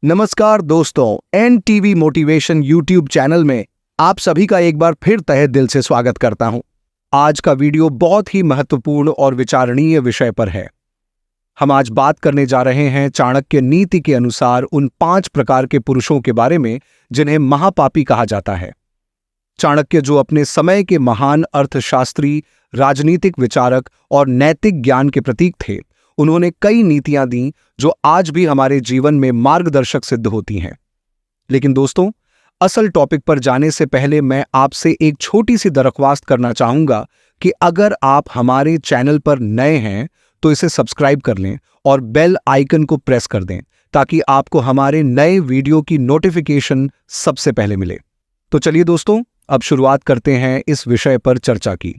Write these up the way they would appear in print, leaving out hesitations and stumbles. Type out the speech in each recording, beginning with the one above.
नमस्कार दोस्तों, NTV motivation YouTube channel में आप सभी का एक बार फिर तहे दिल से स्वागत करता हूं। आज का वीडियो बहुत ही महत्वपूर्ण और विचारणीय विषय पर है। हम आज बात करने जा रहे हैं चाणक्य नीति के अनुसार उन 5 प्रकार के पुरुषों के बारे में जिन्हें महापापी कहा जाता है। चाणक्य जो अपने समय के महान अर्थशास्त्री, राजनीतिक विचारक और नैतिक ज्ञान के प्रतीक थे, उन्होंने कई नीतियां दी जो आज भी हमारे जीवन में मार्गदर्शक सिद्ध होती हैं। लेकिन दोस्तों, असल टॉपिक पर जाने से पहले मैं आपसे एक छोटी सी दरख्वास्त करना चाहूंगा कि अगर आप हमारे चैनल पर नए हैं तो इसे सब्सक्राइब कर लें और बेल आइकन को प्रेस कर दें ताकि आपको हमारे नए वीडियो की नोटिफिकेशन सबसे पहले मिले। तो चलिए दोस्तों, अब शुरुआत करते हैं इस विषय पर चर्चा की।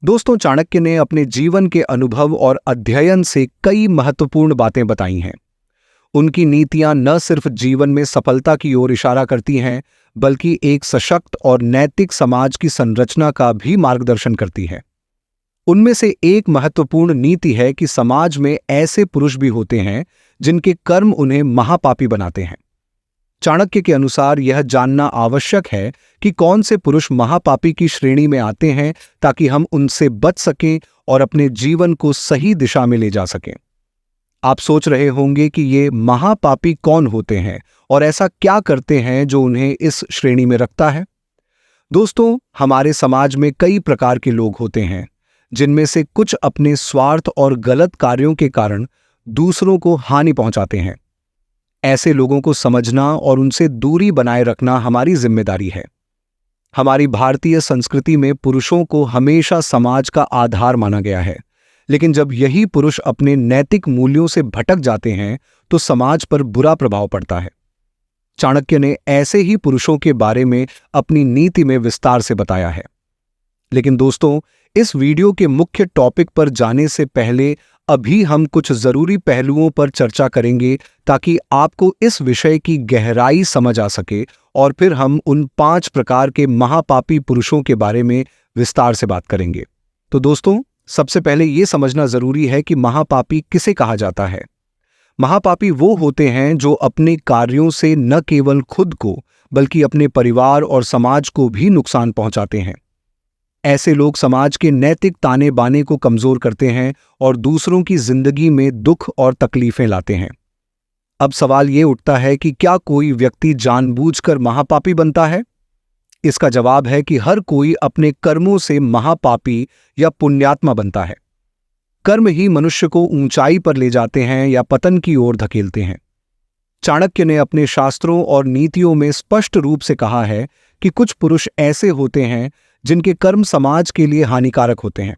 दोस्तों, चाणक्य ने अपने जीवन के अनुभव और अध्ययन से कई महत्वपूर्ण बातें बताई हैं। उनकी नीतियां न सिर्फ जीवन में सफलता की ओर इशारा करती हैं, बल्कि एक सशक्त और नैतिक समाज की संरचना का भी मार्गदर्शन करती हैं। उनमें से एक महत्वपूर्ण नीति है कि समाज में ऐसे पुरुष भी होते हैं जिनके कर्म उन्हें महापापी बनाते हैं। चाणक्य के अनुसार यह जानना आवश्यक है कि कौन से पुरुष महापापी की श्रेणी में आते हैं ताकि हम उनसे बच सकें और अपने जीवन को सही दिशा में ले जा सकें। आप सोच रहे होंगे कि ये महापापी कौन होते हैं और ऐसा क्या करते हैं जो उन्हें इस श्रेणी में रखता है। दोस्तों, हमारे समाज में कई प्रकार के लोग होते हैं, जिनमें से कुछ अपने स्वार्थ और गलत कार्यों के कारण दूसरों को हानि पहुंचाते हैं। ऐसे लोगों को समझना और उनसे दूरी बनाए रखना हमारी जिम्मेदारी है। हमारी भारतीय संस्कृति में पुरुषों को हमेशा समाज का आधार माना गया है, लेकिन जब यही पुरुष अपने नैतिक मूल्यों से भटक जाते हैं तो समाज पर बुरा प्रभाव पड़ता है। चाणक्य ने ऐसे ही पुरुषों के बारे में अपनी नीति में विस्तार से बताया है। लेकिन दोस्तों, इस वीडियो के मुख्य टॉपिक पर जाने से पहले अभी हम कुछ जरूरी पहलुओं पर चर्चा करेंगे ताकि आपको इस विषय की गहराई समझ आ सके और फिर हम उन 5 प्रकार के महापापी पुरुषों के बारे में विस्तार से बात करेंगे। तो दोस्तों, सबसे पहले यह समझना जरूरी है कि महापापी किसे कहा जाता है। महापापी वो होते हैं जो अपने कार्यों से न केवल खुद को बल्कि अपने परिवार और समाज को भी नुकसान पहुंचाते हैं। ऐसे लोग समाज के नैतिक ताने बाने को कमजोर करते हैं और दूसरों की जिंदगी में दुख और तकलीफें लाते हैं। अब सवाल ये उठता है कि क्या कोई व्यक्ति जानबूझकर महापापी बनता है? इसका जवाब है कि हर कोई अपने कर्मों से महापापी या पुण्यात्मा बनता है। कर्म ही मनुष्य को ऊंचाई पर ले जाते हैं या पतन की ओर धकेलते हैं। चाणक्य ने अपने शास्त्रों और नीतियों में स्पष्ट रूप से कहा है कि कुछ पुरुष ऐसे होते हैं जिनके कर्म समाज के लिए हानिकारक होते हैं।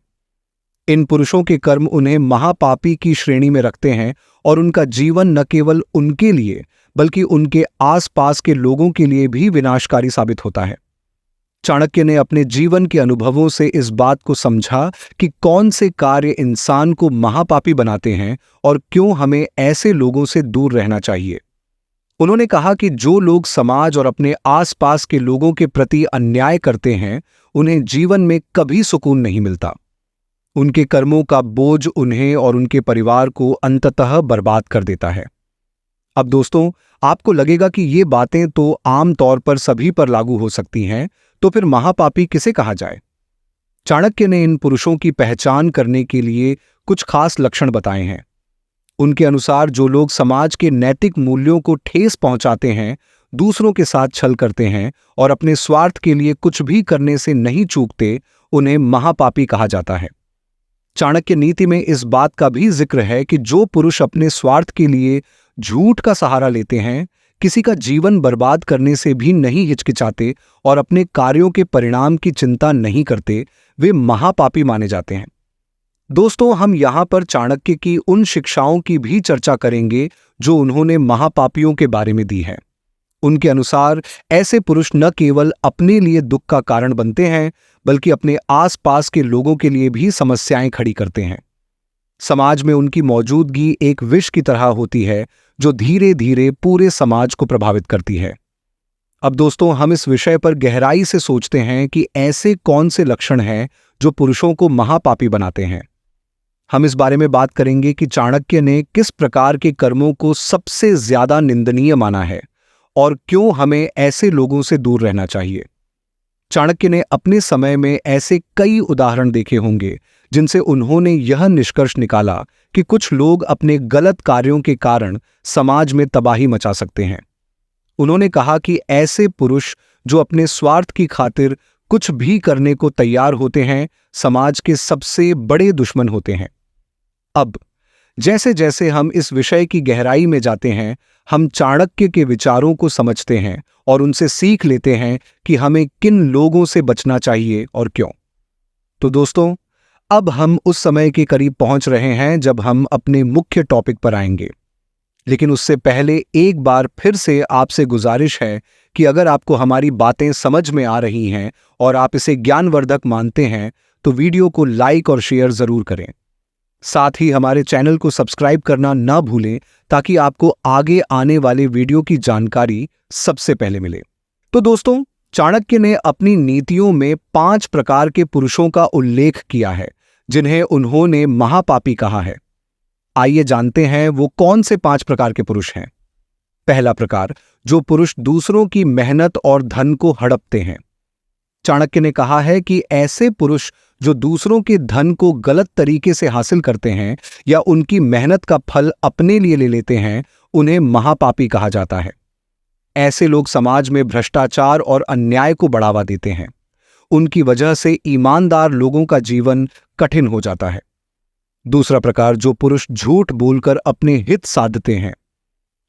इन पुरुषों के कर्म उन्हें महापापी की श्रेणी में रखते हैं और उनका जीवन न केवल उनके लिए बल्कि उनके आसपास के लोगों के लिए भी विनाशकारी साबित होता है। चाणक्य ने अपने जीवन के अनुभवों से इस बात को समझा कि कौन से कार्य इंसान को महापापी बनाते हैं और क्यों हमें ऐसे लोगों से दूर रहना चाहिए। उन्होंने कहा कि जो लोग समाज और अपने आसपास के लोगों के प्रति अन्याय करते हैं, उन्हें जीवन में कभी सुकून नहीं मिलता। उनके कर्मों का बोझ उन्हें और उनके परिवार को अंततः बर्बाद कर देता है। अब दोस्तों, आपको लगेगा कि ये बातें तो आम तौर पर सभी पर लागू हो सकती हैं, तो फिर महापापी किसे कहा जाए? चाणक्य ने इन पुरुषों की पहचान करने के लिए कुछ खास लक्षण बताए हैं। उनके अनुसार जो लोग समाज के नैतिक मूल्यों को ठेस पहुंचाते हैं, दूसरों के साथ छल करते हैं और अपने स्वार्थ के लिए कुछ भी करने से नहीं चूकते, उन्हें महापापी कहा जाता है। चाणक्य नीति में इस बात का भी जिक्र है कि जो पुरुष अपने स्वार्थ के लिए झूठ का सहारा लेते हैं, किसी का जीवन बर्बाद करने से भी नहीं हिचकिचाते और अपने कार्यों के परिणाम की चिंता नहीं करते, वे महापापी माने जाते हैं। दोस्तों, हम यहां पर चाणक्य की उन शिक्षाओं की भी चर्चा करेंगे जो उन्होंने महापापियों के बारे में दी है। उनके अनुसार ऐसे पुरुष न केवल अपने लिए दुख का कारण बनते हैं बल्कि अपने आसपास के लोगों के लिए भी समस्याएं खड़ी करते हैं। समाज में उनकी मौजूदगी एक विष की तरह होती है जो धीरे धीरे पूरे समाज को प्रभावित करती है। अब दोस्तों, हम इस विषय पर गहराई से सोचते हैं कि ऐसे कौन से लक्षण हैं जो पुरुषों को महापापी बनाते हैं। हम इस बारे में बात करेंगे कि चाणक्य ने किस प्रकार के कर्मों को सबसे ज्यादा निंदनीय माना है और क्यों हमें ऐसे लोगों से दूर रहना चाहिए। चाणक्य ने अपने समय में ऐसे कई उदाहरण देखे होंगे जिनसे उन्होंने यह निष्कर्ष निकाला कि कुछ लोग अपने गलत कार्यों के कारण समाज में तबाही मचा सकते हैं। उन्होंने कहा कि ऐसे पुरुष जो अपने स्वार्थ की खातिर कुछ भी करने को तैयार होते हैं, समाज के सबसे बड़े दुश्मन होते हैं। अब जैसे जैसे हम इस विषय की गहराई में जाते हैं, हम चाणक्य के विचारों को समझते हैं और उनसे सीख लेते हैं कि हमें किन लोगों से बचना चाहिए और क्यों। तो दोस्तों, अब हम उस समय के करीब पहुंच रहे हैं जब हम अपने मुख्य टॉपिक पर आएंगे। लेकिन उससे पहले एक बार फिर से आपसे गुजारिश है कि अगर आपको हमारी बातें समझ में आ रही हैं और आप इसे ज्ञानवर्धक मानते हैं तो वीडियो को लाइक और शेयर जरूर करें। साथ ही हमारे चैनल को सब्सक्राइब करना ना भूलें ताकि आपको आगे आने वाले वीडियो की जानकारी सबसे पहले मिले। तो दोस्तों, चाणक्य ने अपनी नीतियों में 5 प्रकार के पुरुषों का उल्लेख किया है जिन्हें उन्होंने महापापी कहा है। आइए जानते हैं वो कौन से 5 प्रकार के पुरुष हैं। पहला प्रकार, जो पुरुष दूसरों की मेहनत और धन को हड़पते हैं। चाणक्य ने कहा है कि ऐसे पुरुष जो दूसरों के धन को गलत तरीके से हासिल करते हैं या उनकी मेहनत का फल अपने लिए ले लेते हैं, उन्हें महापापी कहा जाता है। ऐसे लोग समाज में भ्रष्टाचार और अन्याय को बढ़ावा देते हैं। उनकी वजह से ईमानदार लोगों का जीवन कठिन हो जाता है। दूसरा प्रकार, जो पुरुष झूठ बोलकर अपने हित साधते हैं।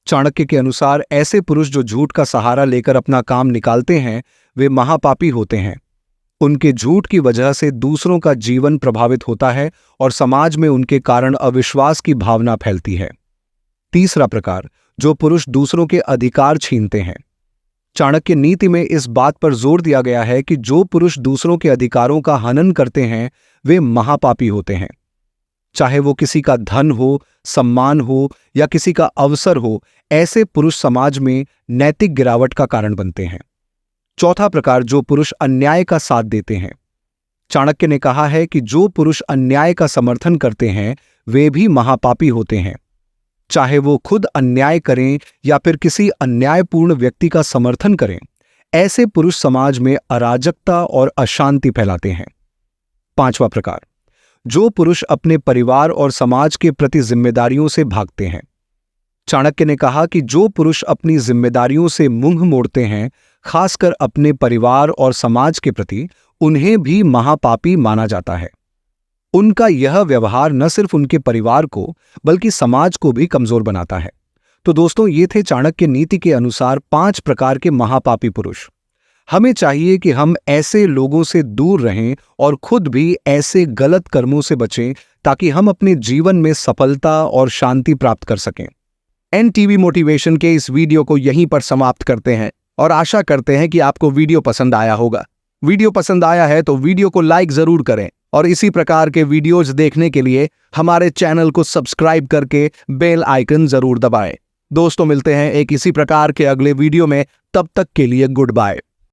चाणक्य के अनुसार ऐसे पुरुष जो झूठ का सहारा लेकर अपना काम निकालते हैं, वे महापापी होते हैं। उनके झूठ की वजह से दूसरों का जीवन प्रभावित होता है और समाज में उनके कारण अविश्वास की भावना फैलती है। तीसरा प्रकार, जो पुरुष दूसरों के अधिकार छीनते हैं। चाणक्य नीति में इस बात पर जोर दिया गया है कि जो पुरुष दूसरों के अधिकारों का हनन करते हैं, वे महापापी होते हैं। चाहे वो किसी का धन हो, सम्मान हो या किसी का अवसर हो, ऐसे पुरुष समाज में नैतिक गिरावट का कारण बनते हैं। चौथा प्रकार, जो पुरुष अन्याय का साथ देते हैं। चाणक्य ने कहा है कि जो पुरुष अन्याय का समर्थन करते हैं, वे भी महापापी होते हैं। चाहे वो खुद अन्याय करें या फिर किसी अन्यायपूर्ण व्यक्ति का समर्थन करें, ऐसे पुरुष समाज में अराजकता और अशांति फैलाते हैं। पांचवा प्रकार, जो पुरुष अपने परिवार और समाज के प्रति जिम्मेदारियों से भागते हैं। चाणक्य ने कहा कि जो पुरुष अपनी जिम्मेदारियों से मुंह मोड़ते हैं, खासकर अपने परिवार और समाज के प्रति, उन्हें भी महापापी माना जाता है। उनका यह व्यवहार न सिर्फ उनके परिवार को बल्कि समाज को भी कमजोर बनाता है। तो दोस्तों, ये थे चाणक्य नीति के अनुसार 5 प्रकार के महापापी पुरुष। हमें चाहिए कि हम ऐसे लोगों से दूर रहें और खुद भी ऐसे गलत कर्मों से बचें ताकि हम अपने जीवन में सफलता और शांति प्राप्त कर सकें। एनटीवी मोटिवेशन के इस वीडियो को यहीं पर समाप्त करते हैं और आशा करते हैं कि आपको वीडियो पसंद आया होगा। वीडियो पसंद आया है तो वीडियो को लाइक जरूर करें और इसी प्रकार के वीडियोज देखने के लिए हमारे चैनल को सब्सक्राइब करके बेल आइकन जरूर दबाएं। दोस्तों, मिलते हैं एक इसी प्रकार के अगले वीडियो में। तब तक के लिए गुड बाय।